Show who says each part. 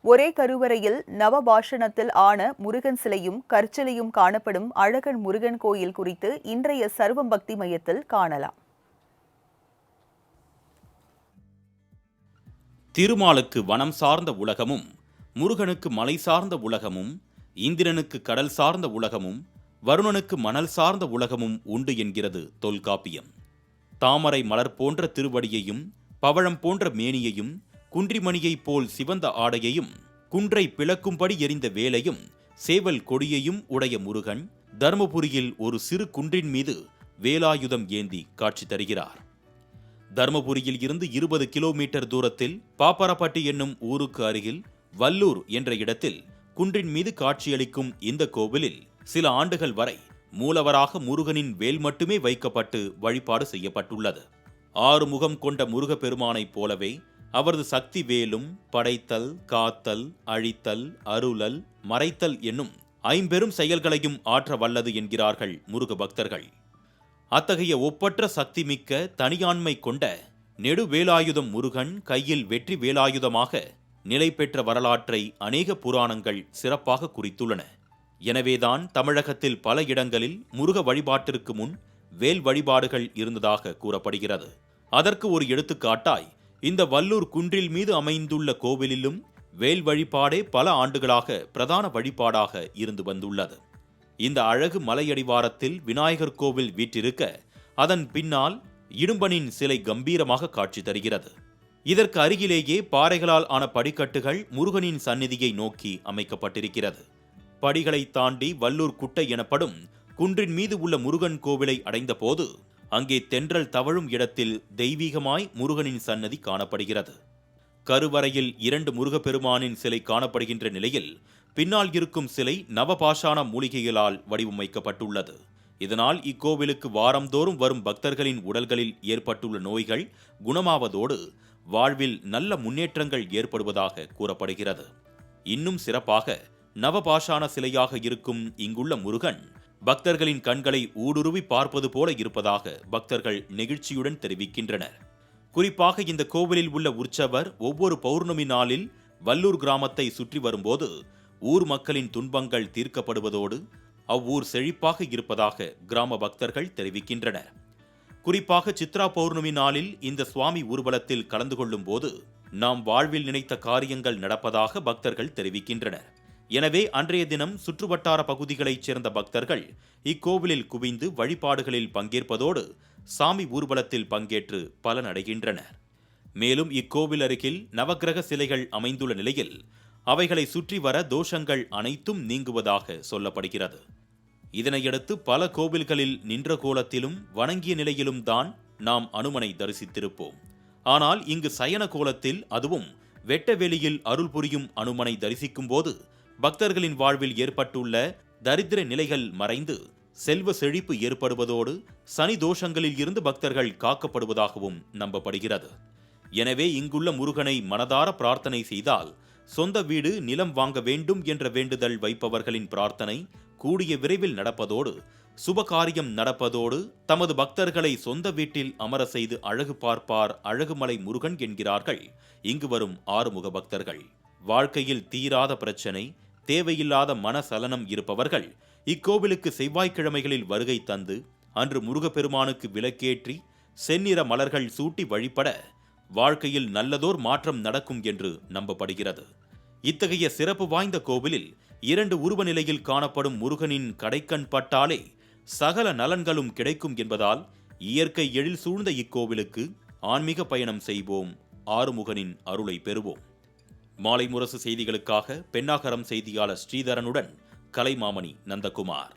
Speaker 1: ஒரே கருவறையில் நவபாஷணத்தில் ஆன முருகன் சிலையும் கற்சிலையும் காணப்படும் அழகன் முருகன் கோயில் குறித்து இன்றைய சர்வம் பக்தி மையத்தில் காணலாம்.
Speaker 2: திருமாலுக்கு வனம் சார்ந்த உலகமும், முருகனுக்கு மலை சார்ந்த உலகமும், இந்திரனுக்கு கடல் சார்ந்த உலகமும், வருணனுக்கு மணல் சார்ந்த உலகமும் உண்டு என்கிறது தொல்காப்பியம். தாமரை மலர் போன்ற திருவடியையும், பவழம் போன்ற மேனியையும், குன்றிமணியைப் போல் சிவந்த ஆடையையும், குன்றை பிளக்கும்படி எரிந்த வேலையும், சேவல் கொடியையும் உடைய முருகன் தர்மபுரியில் ஒரு சிறு குன்றின் மீது வேலாயுதம் ஏந்தி காட்சி தருகிறார். தர்மபுரியில் இருந்து 20 கிலோமீட்டர் தூரத்தில் பாப்பரப்பட்டி என்னும் ஊருக்கு அருகில் வல்லூர் என்ற இடத்தில் குன்றின் மீது காட்சியளிக்கும் இந்த கோவிலில் சில ஆண்டுகள் வரை மூலவராக முருகனின் வேல் மட்டுமே வைக்கப்பட்டு வழிபாடு செய்யப்பட்டுள்ளது. 6 முகம் கொண்ட முருகப்பெருமானைப் போலவே அவரது சக்தி வேலும் படைத்தல், காத்தல், அழித்தல், அருளல், மறைத்தல் என்னும் 5 பெரும் செயல்களையும் ஆற்ற வல்லது என்கிறார்கள் முருக பக்தர்கள். அத்தகைய ஒப்பற்ற சக்தி மிக்க தனியாண்மை கொண்ட நெடுவேலாயுதம் முருகன் கையில் வெற்றி வேலாயுதமாக நிலை பெற்ற வரலாற்றை அநேக புராணங்கள் சிறப்பாக குறித்துள்ளன. எனவேதான் தமிழகத்தில் பல இடங்களில் முருக வழிபாட்டிற்கு முன் வேல் வழிபாடுகள் இருந்ததாக கூறப்படுகிறது. அதற்கு ஒரு எடுத்துக்காட்டாய் இந்த வல்லூர் குன்றில் மீது அமைந்துள்ள கோவிலிலும் வேல் வழிபாடே பல ஆண்டுகளாக பிரதான வழிபாடாக இருந்து வந்துள்ளது. இந்த அழகு மலையடிவாரத்தில் விநாயகர் கோவில் வீற்றிருக்க அதன் பின்னால் இடும்பனின் சிலை கம்பீரமாக காட்சி தருகிறது. இதற்கு அருகிலேயே பாறைகளால் ஆன படிக்கட்டுகள் முருகனின் சந்நிதியை நோக்கி அமைக்கப்பட்டிருக்கிறது. படிகளை தாண்டி வல்லூர் குட்டை எனப்படும் குன்றின் மீது உள்ள முருகன் கோவிலை அடைந்த போது அங்கே தென்றல் தவழும் இடத்தில் தெய்வீகமாய் முருகனின் சன்னதி காணப்படுகிறது. கருவறையில் 2 முருகப்பெருமானின் சிலை காணப்படுகின்ற நிலையில் பின்னால் இருக்கும் சிலை நவபாஷான மூலிகைகளால் வடிவமைக்கப்பட்டுள்ளது. இதனால் இக்கோவிலுக்கு வாரந்தோறும் வரும் பக்தர்களின் உடல்களில் ஏற்பட்டுள்ள நோய்கள் குணமாவதோடு வாழ்வில் நல்ல முன்னேற்றங்கள் ஏற்படுவதாக கூறப்படுகிறது. இன்னும் சிறப்பாக நவபாஷான சிலையாக இருக்கும் இங்குள்ள முருகன் பக்தர்களின் கண்களை ஊடுருவி பார்ப்பது போல இருப்பதாக பக்தர்கள் நெகிழ்ச்சியுடன் தெரிவிக்கின்றனர். குறிப்பாக இந்த கோவிலில் உள்ள உற்சவர் ஒவ்வொரு பௌர்ணமி நாளில் வல்லூர் கிராமத்தை சுற்றி வரும்போது ஊர் மக்களின் துன்பங்கள் தீர்க்கப்படுவதோடு அவ்வூர் செழிப்பாக இருப்பதாக கிராம பக்தர்கள் தெரிவிக்கின்றனர். குறிப்பாக சித்ரா பௌர்ணமி நாளில் இந்த சுவாமி ஊர்வலத்தில் கலந்து கொள்ளும் போது நாம் வாழ்வில் நினைத்த காரியங்கள் நடப்பதாக பக்தர்கள் தெரிவிக்கின்றனர். எனவே அன்றைய தினம் சுற்றுவட்டார பகுதிகளைச் சேர்ந்த பக்தர்கள் இக்கோவிலில் குவிந்து வழிபாடுகளில் பங்கேற்பதோடு சாமி ஊர்வலத்தில் பங்கேற்று பலனடைகின்றனர். மேலும் இக்கோவில் அருகில் நவக்கிரக சிலைகள் அமைந்துள்ள நிலையில் அவைகளை சுற்றி வர தோஷங்கள் அனைத்தும் நீங்குவதாக சொல்லப்படுகிறது. இதனையடுத்து பல கோவில்களில் நின்ற கோலத்திலும் வணங்கிய நிலையிலும் தான் நாம் அனுமனை தரிசித்திருப்போம். ஆனால் இங்கு சயன கோலத்தில், அதுவும் வெட்ட வெளியில் அருள் புரியும் அனுமனை தரிசிக்கும் போது பக்தர்களின் வாழ்வில் ஏற்பட்டுள்ள தரித்திர நிலைகள் மறைந்து செல்வ செழிப்பு ஏற்படுவதோடு சனி தோஷங்களில் இருந்து பக்தர்கள் காக்கப்படுவதாகவும் நம்பப்படுகிறது. எனவே இங்குள்ள முருகனை மனதார பிரார்த்தனை செய்தால் சொந்த வீடு, நிலம் வாங்க வேண்டும் என்ற வேண்டுதல் வைப்பவர்களின் பிரார்த்தனை கூடிய விரைவில் நடப்பதோடு சுபகாரியம் நடப்பதோடு தமது பக்தர்களை சொந்த வீட்டில் அமர செய்து அழகு பார்ப்பார் அழகுமலை முருகன் என்கிறார்கள் இங்கு வரும் ஆறுமுக பக்தர்கள். வாழ்க்கையில் தீராத பிரச்சனை, தேவையில்லாத மனசலனம் இருப்பவர்கள் இக்கோவிலுக்கு செவ்வாய்க்கிழமைகளில் வருகை தந்து அன்று முருகப்பெருமானுக்கு விளக்கேற்றி செந்நிற மலர்கள் சூட்டி வழிபட வாழ்க்கையில் நல்லதோர் மாற்றம் நடக்கும் என்று நம்பப்படுகிறது. இத்தகைய சிறப்பு வாய்ந்த கோவிலில் 2 உருவ நிலையில் காணப்படும் முருகனின் கடைக்கண் பட்டாலே சகல நலன்களும் கிடைக்கும் என்பதால் இயற்கை எழில் சூழ்ந்த இக்கோவிலுக்கு ஆன்மீக பயணம் செய்வோம், ஆறுமுகனின் அருளை பெறுவோம். மாலை முரசு செய்திகளுக்காக பென்னாகரம் செய்தியாளர் ஸ்ரீதரனுடன் கலைமாமணி நந்தகுமார்.